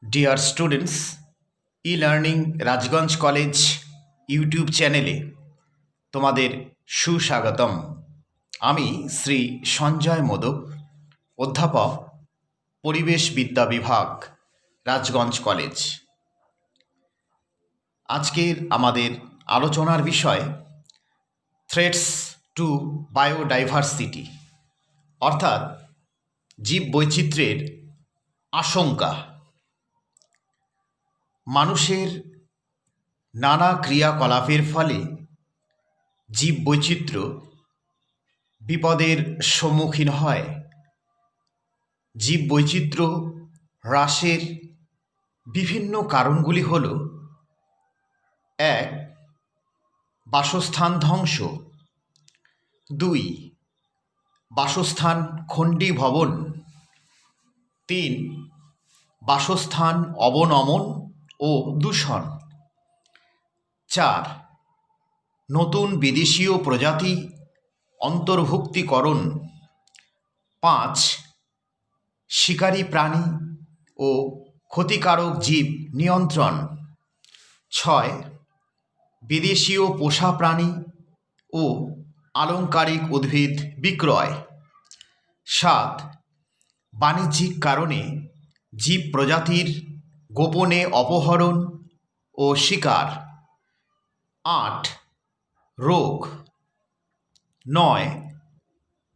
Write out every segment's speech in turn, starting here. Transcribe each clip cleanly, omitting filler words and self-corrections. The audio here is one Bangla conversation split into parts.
Dear students, e learning Rajganj college YouTube চ্যানেলে তোমাদের সুস্বাগতম। আমি শ্রী সঞ্জয় মোদক, অধ্যাপক, পরিবেশ বিদ্যা বিভাগ, রাজগঞ্জ কলেজ। আজকের আমাদের আলোচনার বিষয় থ্রেটস টু বায়োডাইভার্সিটি, অর্থাৎ জীববৈচিত্র্যের আশঙ্কা। মানুষের নানা ক্রিয়াকলাপের ফলে জীববৈচিত্র্য বিপদের সম্মুখীন হয়। জীববৈচিত্র্য হ্রাসের বিভিন্ন কারণগুলি হল: 1. বাসস্থান ধ্বংস, 2. বাসস্থান খণ্ডীভবন, 3. বাসস্থান অবনমন ও দূষণ, 4. নতুন বিদেশীয় প্রজাতি অন্তর্ভুক্তিকরণ, 5. শিকারী প্রাণী ও ক্ষতিকারক জীব নিয়ন্ত্রণ, 6. বিদেশীয় পোষা প্রাণী ও আলংকারিক উদ্ভিদ বিক্রয়, 7. বাণিজ্যিক কারণে জীব প্রজাতির গোপনে অপহরণ ও শিকার, 8. রোগ, 9.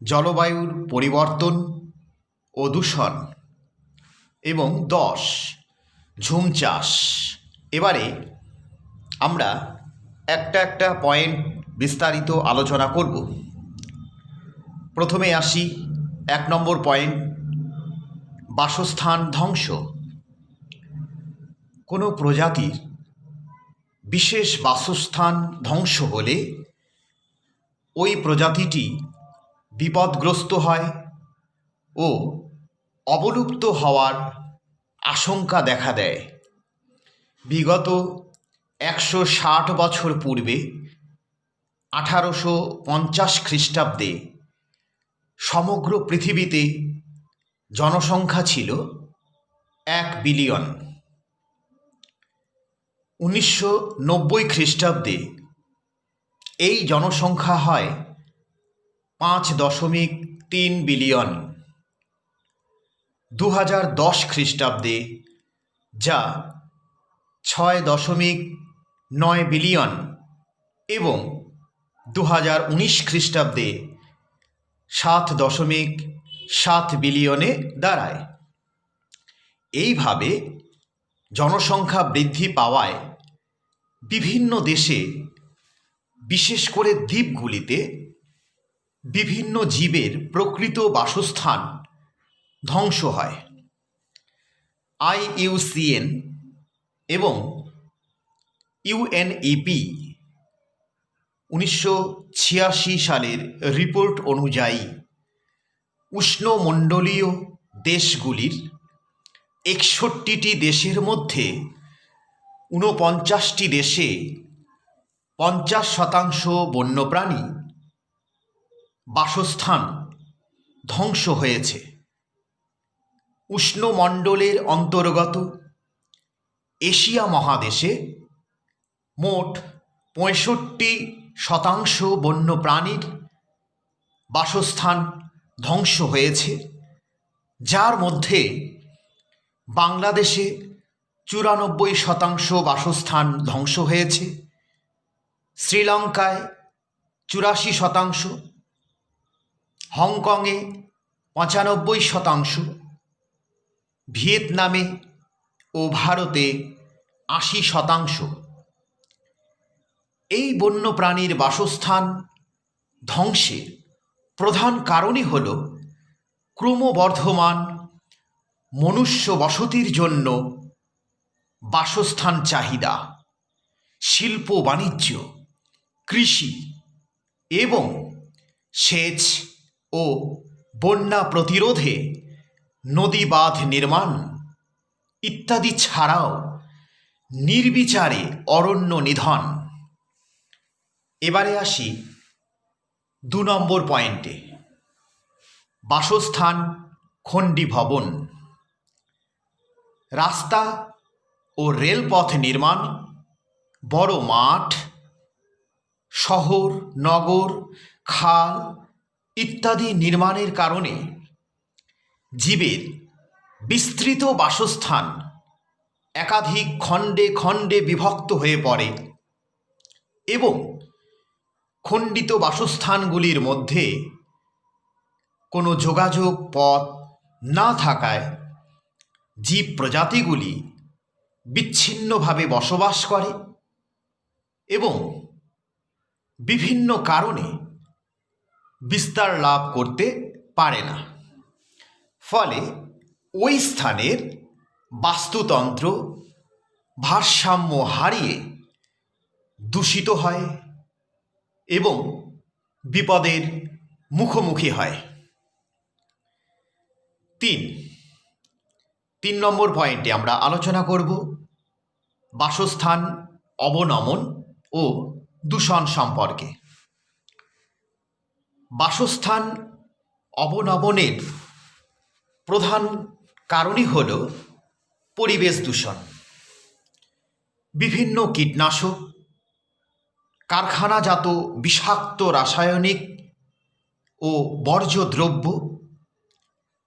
জলবায়ুর পরিবর্তন ও দূষণ এবং 10. ঝুম চাষ। এবারে আমরা একটা একটা পয়েন্ট বিস্তারিত আলোচনা করব। প্রথমে আসি 1 নম্বর পয়েন্ট, বাসস্থান ধ্বংস। কোনো প্রজাতির বিশেষ বাসস্থান ধ্বংস হলে ওই প্রজাতিটি বিপদগ্রস্ত হয় ও অবলুপ্ত হওয়ার আশঙ্কা দেখা দেয়। বিগত 160 বছর পূর্বে 1850 খ্রিস্টাব্দে সমগ্র পৃথিবীতে জনসংখ্যা ছিল 1 বিলিয়ন। 1990 খ্রিস্টাব্দে এই জনসংখ্যা হয় 5.3 বিলিয়ন। 2010 খ্রিস্টাব্দে যা 6.9 বিলিয়ন এবং 2019 খ্রিস্টাব্দে 7.7 বিলিয়নে দাঁড়ায়। এইভাবে জনসংখ্যা বৃদ্ধি পাওয়ায় বিভিন্ন দেশে, বিশেষ করে দ্বীপগুলিতে বিভিন্ন জীবের প্রকৃত বাসস্থান ধ্বংস হয়। IUCN এবং UNEP 1986 সালের রিপোর্ট অনুযায়ী উষ্ণমণ্ডলীয় দেশগুলির 61টি দেশের মধ্যে 49টি দেশে 50% বন্যপ্রাণী বাসস্থান ধ্বংস হয়েছে। উষ্ণমণ্ডলের অন্তর্গত এশিয়া মহাদেশে মোট 65% বন্যপ্রাণীর বাসস্থান ধ্বংস হয়েছে, যার মধ্যে বাংলাদেশে 94% বাসস্থান ধ্বংস হয়েছে, শ্রীলঙ্কায় 84%, হংকংয়ে 95%, ভিয়েতনামে ও ভারতে 80%। এই বন্যপ্রাণীর বাসস্থান ধ্বংসের প্রধান কারণই হল ক্রমবর্ধমান মনুষ্য বসতির জন্য বাসস্থান চাহিদা, শিল্প বাণিজ্য, কৃষি এবং সেচ ও বন্যা প্রতিরোধে নদী বাঁধ নির্মাণ ইত্যাদি ছাড়াও নির্বিচারে অরণ্য নিধন। এবারে আসি 2 নম্বর পয়েন্টে, বাসস্থান খণ্ডীভবন। রাস্তা ও রেলপথ নির্মাণ, বড় মাঠ, শহর, নগর, খাল ইত্যাদি নির্মাণের কারণে জীবের বিস্তৃত বাসস্থান একাধিক খণ্ডে খণ্ডে বিভক্ত হয়ে পড়ে এবং খণ্ডিত বাসস্থানগুলির মধ্যে কোনো যোগাযোগ পথ না থাকায় জীব প্রজাতিগুলি বিচ্ছিন্নভাবে বসবাস করে এবং বিভিন্ন কারণে বিস্তার লাভ করতে পারে না। ফলে ওই স্থানের বাস্তুতন্ত্র ভারসাম্য হারিয়ে দূষিত হয় এবং বিপদের মুখোমুখি হয়। তিন নম্বর পয়েন্টে আমরা আলোচনা করব বাসস্থান অবনমন ও দূষণ সম্পর্কে। বাসস্থান অবনমনের প্রধান কারণই হল পরিবেশ দূষণ। বিভিন্ন কীটনাশক, কারখানাজাত বিষাক্ত রাসায়নিক ও বর্জ্য দ্রব্য,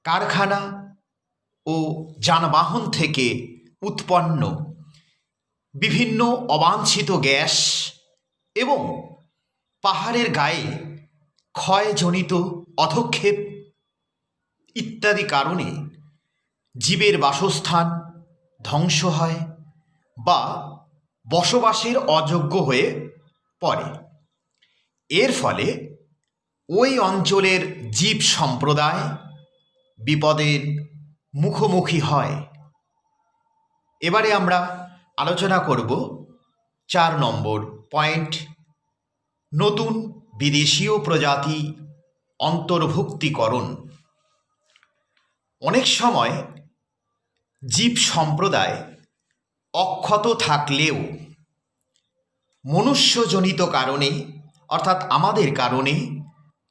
কারখানা ও যানবাহন থেকে উৎপন্ন বিভিন্ন অবাঞ্ছিত গ্যাস এবং পাহাড়ের গায়ে ক্ষয়জনিত অধঃক্ষেপ ইত্যাদি কারণে জীবের বাসস্থান ধ্বংস হয় বা বসবাসের অযোগ্য হয়ে পড়ে। এর ফলে ওই অঞ্চলের জীব সম্প্রদায় বিপদের মুখোমুখি হয়। এবারে আমরা আলোচনা করব 4 নম্বর পয়েন্ট, নতুন বিদেশীয় প্রজাতি অন্তর্ভুক্তিকরণ। অনেক সময় জীব সম্প্রদায় অক্ষত থাকলেও মনুষ্যজনিত কারণে অর্থাৎ আমাদের কারণে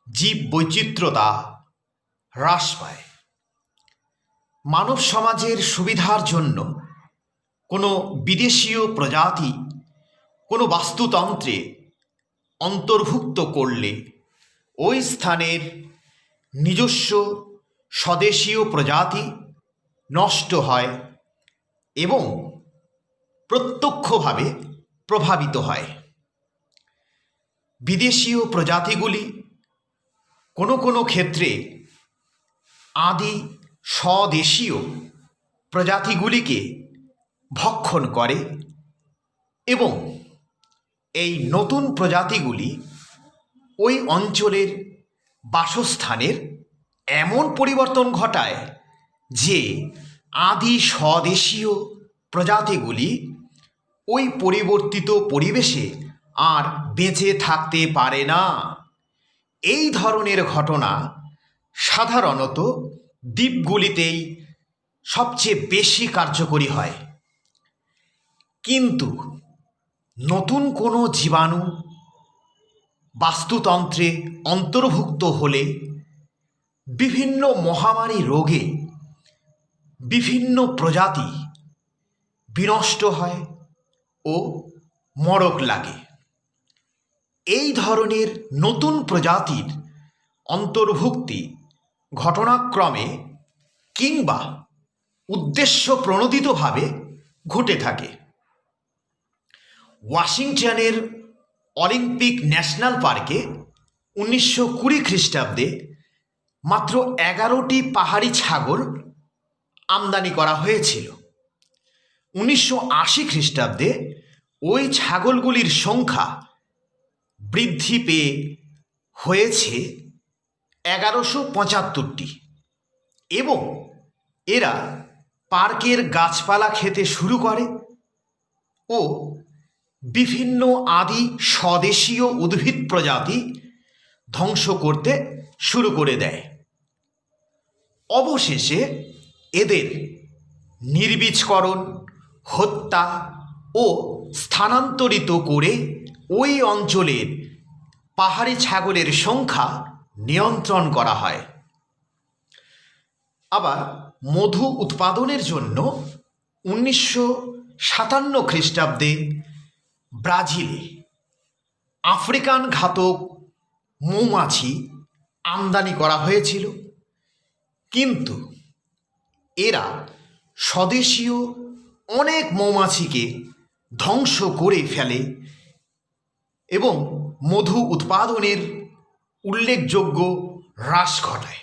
জীব বৈচিত্র্যতা হ্রাস পায়। মানব সমাজের সুবিধার জন্য কোনো বিদেশীয় প্রজাতি কোনো বাস্তুতন্ত্রে অন্তর্ভুক্ত করলে ওই স্থানের নিজস্ব স্বদেশীয় প্রজাতি নষ্ট হয় এবং প্রত্যক্ষভাবে প্রভাবিত হয়। বিদেশীয় প্রজাতিগুলি কোনো কোনো ক্ষেত্রে আদি স্বদেশীয় প্রজাতিগুলিকে ভক্ষণ করে এবং এই নতুন প্রজাতিগুলি ওই অঞ্চলের বাসস্থানের এমন পরিবর্তন ঘটায় যে আদি স্বদেশীয় প্রজাতিগুলি ওই পরিবর্তিত পরিবেশে আর বেঁচে থাকতে পারে না। এই ধরনের ঘটনা সাধারণত দ্বীপগুলিতেই সবচেয়ে বেশি কার্যকরী হয়। কিন্তু নতুন কোনো জীবাণু বাস্তুতন্ত্রে অন্তর্ভুক্ত হলে বিভিন্ন মহামারী রোগে বিভিন্ন প্রজাতি বিনষ্ট হয় ও মড়ক লাগে। এই ধরনের নতুন প্রজাতির অন্তর্ভুক্তি ঘটনাক্রমে কিংবা উদ্দেশ্য প্রণোদিতভাবে ঘটে থাকে। ওয়াশিংটনের অলিম্পিক ন্যাশনাল পার্কে 1920 খ্রিস্টাব্দে মাত্র 11টি পাহাড়ি ছাগল আমদানি করা হয়েছিল। 1980 খ্রিস্টাব্দে ওই ছাগলগুলির সংখ্যা বৃদ্ধি পেয়ে হয়েছে 1175টি এবং এরা পার্কের গাছপালা খেতে শুরু করে ও বিভিন্ন আদি স্বদেশীয় উদ্ভিদ প্রজাতি ধ্বংস করতে শুরু করে দেয়। অবশেষে এদের নির্বীজকরণ, হত্যা ও স্থানান্তরিত করে ওই অঞ্চলের পাহাড়ি ছাগলের সংখ্যা নিয়ন্ত্রণ করা হয়। আবার মধু উৎপাদনের জন্য 1957 খ্রিস্টাব্দে ব্রাজিলে আফ্রিকান ঘাতক মৌমাছি আমদানি করা হয়েছিল, কিন্তু এরা স্বদেশীয় অনেক মৌমাছিকে ধ্বংস করে ফেলে এবং মধু উৎপাদনের উল্লেখযোগ্য হ্রাস ঘটায়।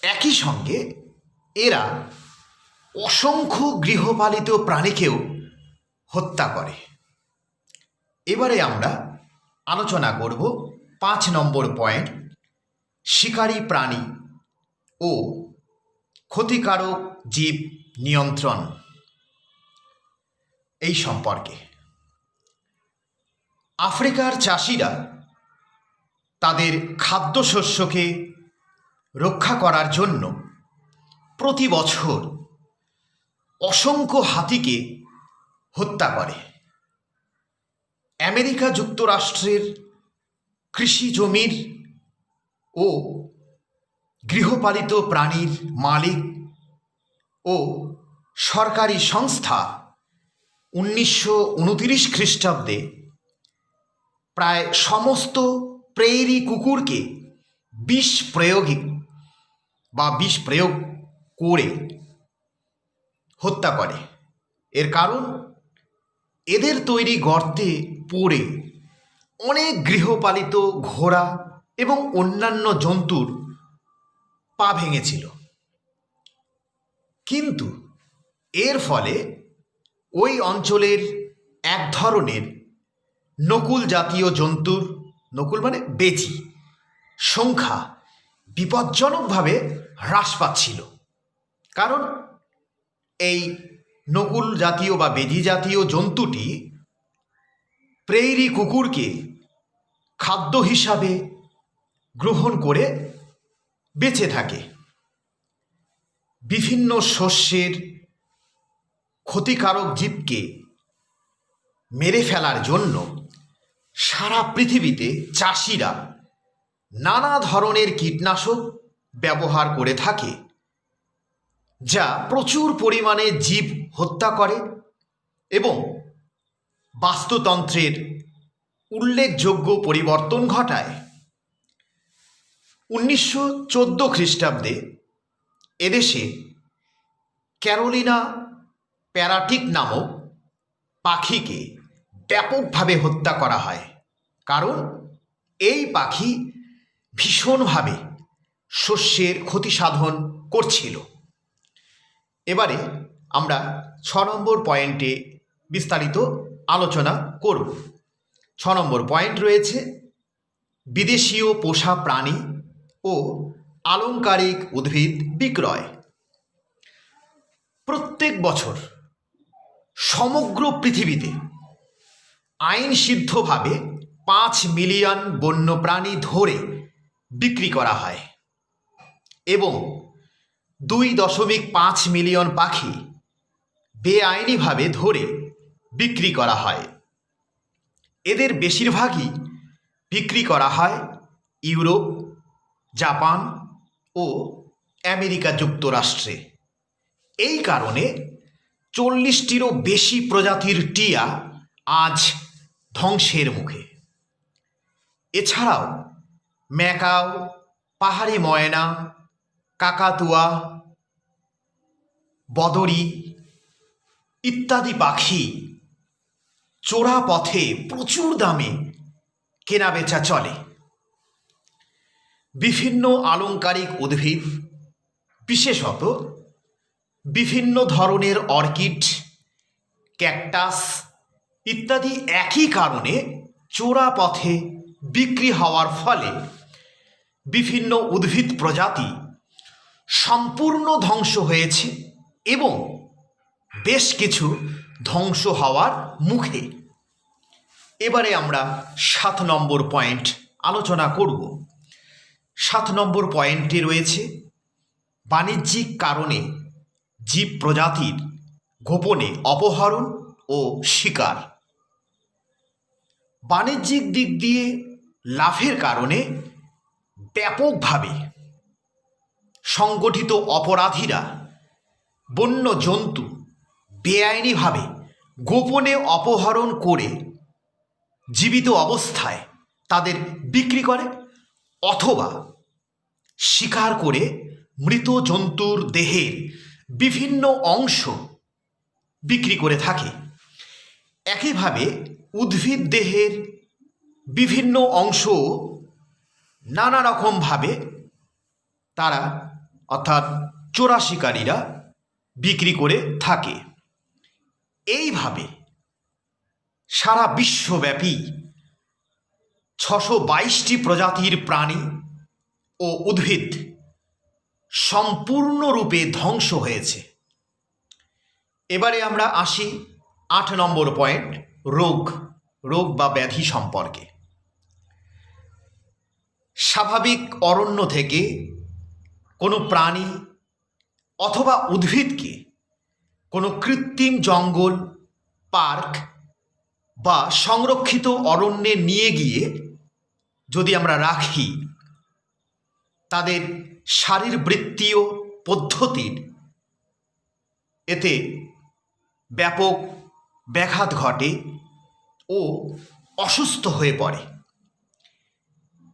একই সঙ্গে এরা অসংখ্য গৃহপালিত প্রাণীকেও হত্যা করে। এবারে আমরা আলোচনা করব 5 নম্বর পয়েন্ট, শিকারী প্রাণী ও ক্ষতিকারক জীব নিয়ন্ত্রণ এই সম্পর্কে। আফ্রিকার চাষিরা তাদের খাদ্যশস্যকে রক্ষা করার জন্য প্রতি বছর অসংখ্য হাতিকে হত্যা করে। আমেরিকা যুক্তরাষ্ট্রের কৃষি জমির ও গৃহপালিত প্রাণীর মালিক ও সরকারি সংস্থা 1929 খ্রিস্টাব্দে প্রায় সমস্ত প্রেইরি কুকুরকে বিষ প্রয়োগ করে হত্যা করে। এর কারণ এদের তৈরি গর্তে পড়ে অনেক গৃহপালিত ঘোড়া এবং অন্যান্য জন্তুর পা ভেঙেছিল, কিন্তু এর ফলে ওই অঞ্চলের এক ধরনের নকুল জাতীয় জন্তুর, নকুল মানে বেজি, সংখ্যা বিপজ্জনকভাবে হ্রাস পাচ্ছিল। কারণ এই নকুল জাতীয় বা বেজি জাতীয় জন্তুটি প্রেইরি কুকুরকে খাদ্য হিসাবে গ্রহণ করে বেঁচে থাকে। বিভিন্ন শস্যের ক্ষতিকারক জীবকে মেরে ফেলার জন্য সারা পৃথিবীতে চাষিরা নানা ধরনের কীটনাশক ব্যবহার করে থাকে, যা প্রচুর পরিমাণে জীব হত্যা করে এবং বাস্তুতন্ত্রের উল্লেখযোগ্য পরিবর্তন ঘটায়। 1914 খ্রিস্টাব্দে এদেশে ক্যারোলিনা প্যারাটিক নামক পাখিকে ব্যাপকভাবে হত্যা করা হয়, কারণ এই পাখি ভীষণভাবে শস্যের ক্ষতি সাধন করছিল। এবারে আমরা 6 নম্বর পয়েন্টে বিস্তারিত আলোচনা করব। 6 নম্বর পয়েন্ট রয়েছে বিদেশীয় পোষা প্রাণী ও আলংকারিক উদ্ভিদ বিক্রয়। প্রত্যেক বছর সমগ্র পৃথিবীতে আইনসিদ্ধভাবে 5 মিলিয়ন বন্যপ্রাণী ধরে বিক্রি করা হয় এবং 2.5 মিলিয়ন পাখি বেআইনিভাবে ধরে বিক্রি করা হয়। এদের বেশিরভাগই বিক্রি করা হয় ইউরোপ, জাপান ও আমেরিকা যুক্তরাষ্ট্রে। এই কারণে 40টিরও বেশি প্রজাতির টিয়া আজ ধ্বংসের মুখে। এছাড়াও ম্যাকাও, পাহাড়ি ময়না, কাকাতুয়া, বদরি ইত্যাদি পাখি চোরা পথে প্রচুর দামে কেনাবেচা চলে। বিভিন্ন আলংকারিক উদ্ভিদ, বিশেষত বিভিন্ন ধরনের অর্কিড, ক্যাকটাস ইত্যাদি একই কারণে চোরা পথে বিক্রি হওয়ার ফলে বিভিন্ন উদ্ভিদ প্রজাতি সম্পূর্ণ ধ্বংস হয়েছে এবং বেশ কিছু ধ্বংস হওয়ার মুখে। এবারে আমরা 7 নম্বর পয়েন্ট আলোচনা করব। 7 নম্বর পয়েন্টে রয়েছে বাণিজ্যিক কারণে জীব প্রজাতির গোপনে অপহরণ ও শিকার। বাণিজ্যিক দিক দিয়ে লাভের কারণে ব্যাপকভাবে সংগঠিত অপরাধীরা বন্য জন্তু বেআইনিভাবে গোপনে অপহরণ করে জীবিত অবস্থায় তাদের বিক্রি করে অথবা শিকার করে মৃত জন্তুর দেহের বিভিন্ন অংশ বিক্রি করে থাকে। একইভাবে উদ্ভিদ দেহের বিভিন্ন অংশ নানা রকমভাবে তারা অর্থাৎ চোরা শিকারীরা বিক্রি করে থাকে। এইভাবে সারা বিশ্বব্যাপী 622টি প্রজাতির প্রাণী ও উদ্ভিদ সম্পূর্ণরূপে ধ্বংস হয়েছে। এবারে আমরা আসি 8 নম্বর পয়েন্ট, রোগ বা ব্যাধি সম্পর্কে। স্বাভাবিক অরণ্য থেকে কোনো প্রাণী অথবা উদ্ভিদকে কোনো কৃত্রিম জঙ্গল, পার্ক বা সংরক্ষিত অরণ্যে নিয়ে গিয়ে যদি আমরা রাখি, তাদের শারীরবৃত্তীয় পদ্ধতির এতে ব্যাপক ব্যাঘাত ঘটে ও অসুস্থ হয়ে পড়ে।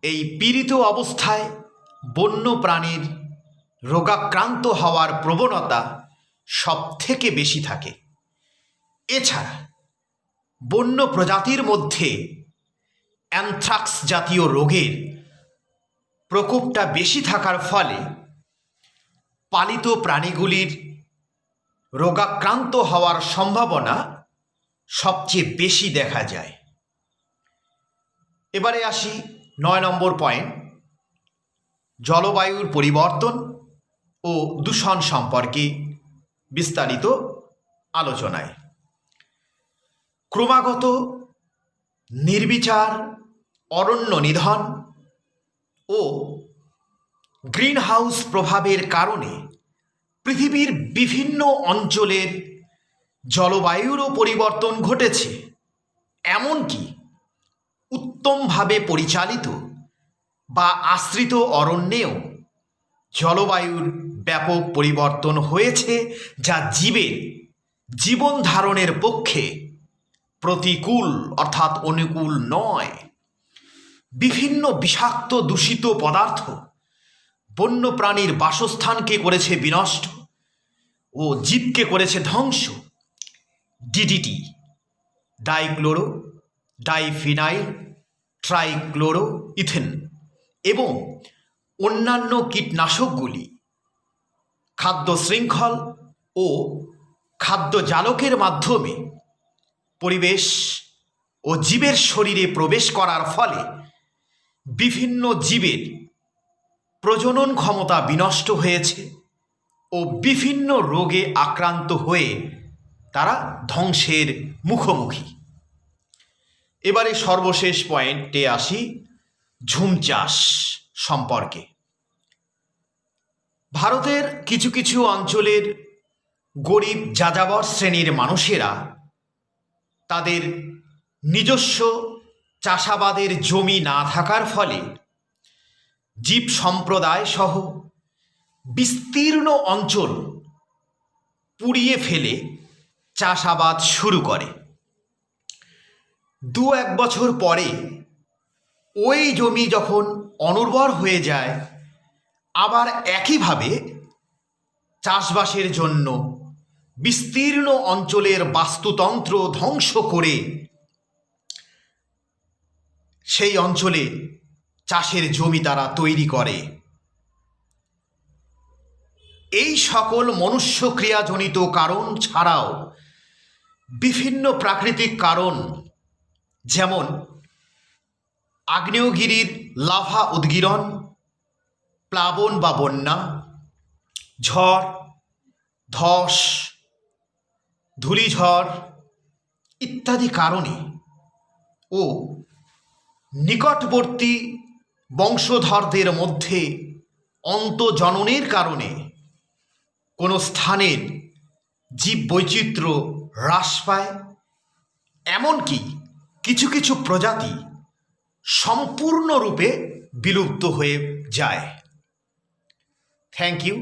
এই পীড়িত অবস্থায় বন্য প্রাণীর রোগাক্রান্ত হওয়ার প্রবণতা সবথেকে বেশি থাকে। এছাড়া বন্য প্রজাতির মধ্যে অ্যানথ্রাক্স জাতীয় রোগের প্রকোপটা বেশি থাকার ফলে পালিত প্রাণীগুলির রোগাক্রান্ত হওয়ার সম্ভাবনা সবচেয়ে বেশি দেখা যায়। এবারে আসি 9 নম্বর পয়েন্ট, জলবায়ুর পরিবর্তন ও দূষণ সম্পর্কে বিস্তারিত আলোচনায়। ক্রমাগত নির্বিচার অরণ্য নিধন ও গ্রিনহাউস প্রভাবের কারণে পৃথিবীর বিভিন্ন অঞ্চলের জলবায়ুরও পরিবর্তন ঘটেছে। এমনকি উত্তমভাবে পরিচালিত বা আশ্রিত অরণ্যেও জলবায়ুর ব্যাপক পরিবর্তন হয়েছে, যা জীবের জীবন ধারণের পক্ষে প্রতিকূল অর্থাৎ অনুকূল নয়। বিভিন্ন বিষাক্ত দূষিত পদার্থ বন্যপ্রাণীর বাসস্থানকে করেছে বিনষ্ট ও জীবকে করেছে ধ্বংস। DDT, dichloro diphenyl trichloro ethane এবং অন্যান্য কীটনাশকগুলি খাদ্য শৃঙ্খল ও খাদ্য জালকের মাধ্যমে পরিবেশ ও জীবের শরীরে প্রবেশ করার ফলে বিভিন্ন জীবের প্রজনন ক্ষমতা বিনষ্ট হয়েছে ও বিভিন্ন রোগে আক্রান্ত হয়ে তারা ধ্বংসের মুখোমুখি। এবারে সর্বশেষ পয়েন্টে আসি, ঝুম চাষ সম্পর্কে। ভারতের কিছু কিছু অঞ্চলের গরিব যাযাবর শ্রেণীর মানুষেরা তাদের নিজস্ব চাষাবাদের জমি না থাকার ফলে জীব সম্প্রদায় সহ বিস্তীর্ণ অঞ্চল পুড়িয়ে ফেলে চাষাবাদ শুরু করে। 2-1 বছর পরে ওই জমি যখন অনুর্বর হয়ে যায়, আবার একইভাবে চাষবাসের জন্য বিস্তীর্ণ অঞ্চলের বাস্তুতন্ত্র ধ্বংস করে সেই অঞ্চলে চাষের জমি তারা তৈরি করে। এই সকল মনুষ্যক্রিয়াজনিত কারণ ছাড়াও বিভিন্ন প্রাকৃতিক কারণ, যেমন আগ্নেয়গিরির লাভা উদগীরণ, প্লাবন বা বন্যা, ঝড়, ধস, ধূলিঝড় ইত্যাদি কারণে ও নিকটবর্তী বংশধরদের মধ্যে অন্তঃজননের কারণে কোনো স্থানের জীববৈচিত্র্য হ্রাস পায়। এমনকি কিছু কিছু প্রজাতি সম্পূর্ণরূপে বিলুপ্ত হয়ে যায়। Thank you.